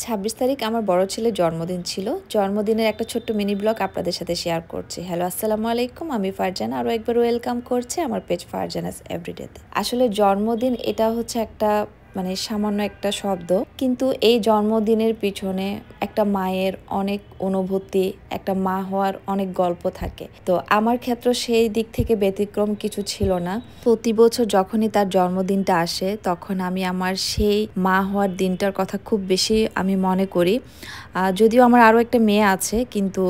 26 তারিখ আমার বড় ছেলের জন্মদিন ছিল। জন্মদিনের একটা ছোট্ট মিনি ব্লগ আপনাদের সাথে শেয়ার করছি। হ্যালো, আসসালামু আলাইকুম। আমি ফারজানা আরও একবার ওয়েলকাম করছি আমার পেজ ফারজানাস এভরিডেতে। আসলে জন্মদিন এটা হচ্ছে একটা সামান্য একটা শব্দ, কিন্তু এই জন্মদিনের পিছনে একটা মায়ের অনেক অনুভূতি, একটা মা হওয়ার অনেক গল্প থাকে। তো আমার ক্ষেত্র সেই দিক থেকে ব্যতিক্রম কিছু ছিল না। প্রতি বছর যখনই তার জন্মদিনটা আসে তখন আমি আমার সেই মা হওয়ার দিনটার কথা খুব বেশি আমি মনে করি। যদিও আমার আরও একটা মেয়ে আছে, কিন্তু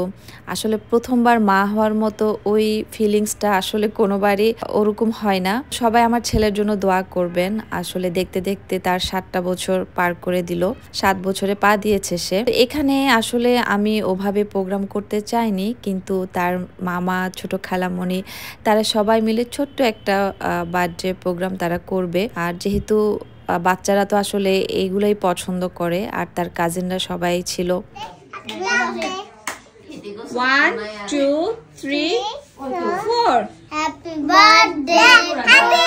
আসলে প্রথমবার মা হওয়ার মতো ওই ফিলিংসটা আসলে কোনোবারই ওরকম হয় না। সবাই আমার ছেলের জন্য দোয়া করবেন। আসলে দেখতে দেখতে তার 7টা বছর পার করে দিল, 7 বছরে পা দিয়েছে সে। এখানে আসলে আমি ওভাবে প্রোগ্রাম করতে চাইনি, কিন্তু তার মামা, ছোট খালামণি, তারা সবাই মিলে ছোট্ট একটা বার্থডে প্রোগ্রাম তারা করবে। আর যেহেতু বাচ্চারা তো আসলে এইগুলোই পছন্দ করে, আর তার কাজিনরা সবাই ছিল। 1 2 3 4 Happy birthday, happy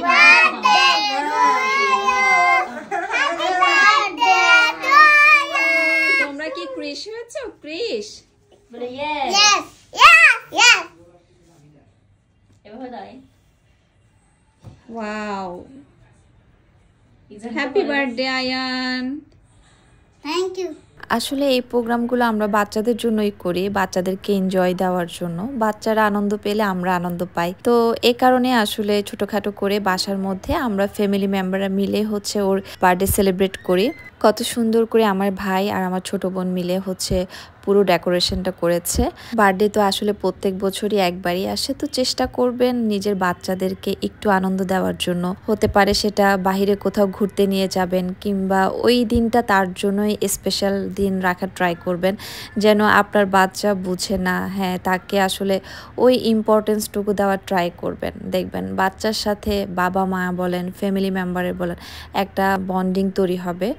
birthday to you. Happy birthday to you. তোমরা কি ক্রিশ হয়েছো? ক্রিশ? Yes, yes. Wow, happy birthday Ayan. Thank you. আসলে এই প্রোগ্রামগুলো আমরা বাচ্চাদের জন্যই করি, বাচ্চাদেরকে এনজয় দেওয়ার জন্য। বাচ্চারা আনন্দ পেলে আমরা আনন্দ পাই। তো এই কারণে আসলে ছোটখাটো করে বাসার মধ্যে আমরা ফ্যামিলি মেম্বাররা মিলে হচ্ছে ওর বার্থডে সেলিব্রেট করি। কত সুন্দর করে আমার ভাই আর আমার ছোট বোন মিলে হচ্ছে পুরো ডেকোরেশনটা করেছে। বার্থডে তো আসলে প্রত্যেক বছরই একবারই আসে, তো চেষ্টা করবেন নিজের বাচ্চাদেরকে একটু আনন্দ দেওয়ার জন্য। হতে পারে সেটা বাহিরে কোথাও ঘুরতে নিয়ে যাবেন, কিংবা ওই দিনটা তার জন্যই স্পেশাল দিন রাখার ট্রাই করবেন, যেন আপনার বাচ্চা বুঝে না। হ্যাঁ, তাকে আসলে ওই ইম্পর্টেন্সটুকু দেওয়ার ট্রাই করবেন। দেখবেন বাচ্চার সাথে বাবা মা বলেন, ফ্যামিলি মেম্বারের বলেন, একটা বন্ডিং তৈরি হবে।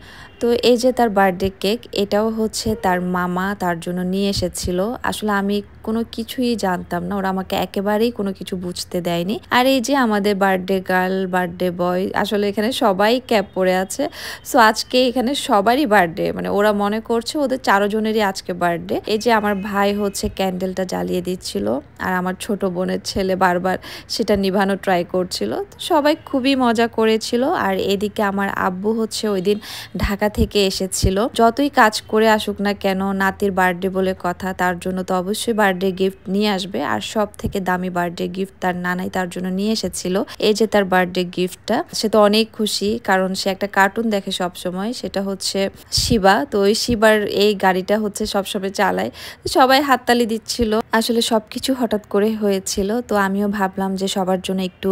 তো এই যে তার বার্থডে কেক, এটাও হচ্ছে তার মামা তার জন্য নিয়ে এসেছিল। আসলে আমি কোনো কিছুই জানতাম না, ওরা আমাকে একেবারেই কোনো কিছু বুঝতে দেয়নি। আর এই যে আমাদের বার্থডে গার্ল, বার্থডে বয়, আসলে এখানে সবাই ক্যাপ পরে আছে। সো আজকে এখানে সবারই বার্থডে, ওরা মনে করছে ওদের 4 জনেরই আজকে বার্থডে। এই যে আমার ভাই হচ্ছে ক্যান্ডেলটা জ্বালিয়ে দিচ্ছিল, আর আমার ছোট বোনের ছেলে বারবার সেটা নিভানো ট্রাই করছিল। তো সবাই খুবই মজা করেছিল। আর এদিকে আমার আব্বু হচ্ছে ওই দিন ঢাকা থেকে এসেছিল। যতই কাজ করে আসুক না কেন, নাতির বার্থডে বলে কথা, তার জন্য তো অবশ্যই বার্থডে গিফট নিয়ে আসবে। আর সব থেকে দামি বার্থডে গিফট তার নানাই তার জন্য নিয়ে এসেছিল। এই যে তার বার্থডে গিফটটা, সে তো অনেক খুশি, কারণ সে একটা কার্টুন দেখে সব সময়, সেটা হচ্ছে শিবা। তো ওই শিবার এই গাড়িটা হচ্ছে সবসময় চালায়। সবাই হাততালি দিচ্ছিল। আসলে সবকিছু হঠাৎ করে হয়েছিল। তো আমিও ভাবলাম যে সবার জন্য একটু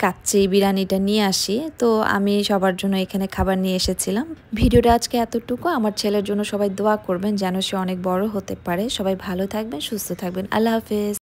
কাচ্চি বিরিয়ানিটা নিয়ে আসি। তো আমি সবার জন্য এখানে খাবার নিয়ে এসেছিলাম। ভিডিওটা আজকে এতটুকু। আমার ছেলের জন্য সবাই দোয়া করবেন যেন সে অনেক বড় হতে পারে। সবাই ভালো থাকবেন, সুস্থ থাকবেন। আল্লাহ হাফেজ।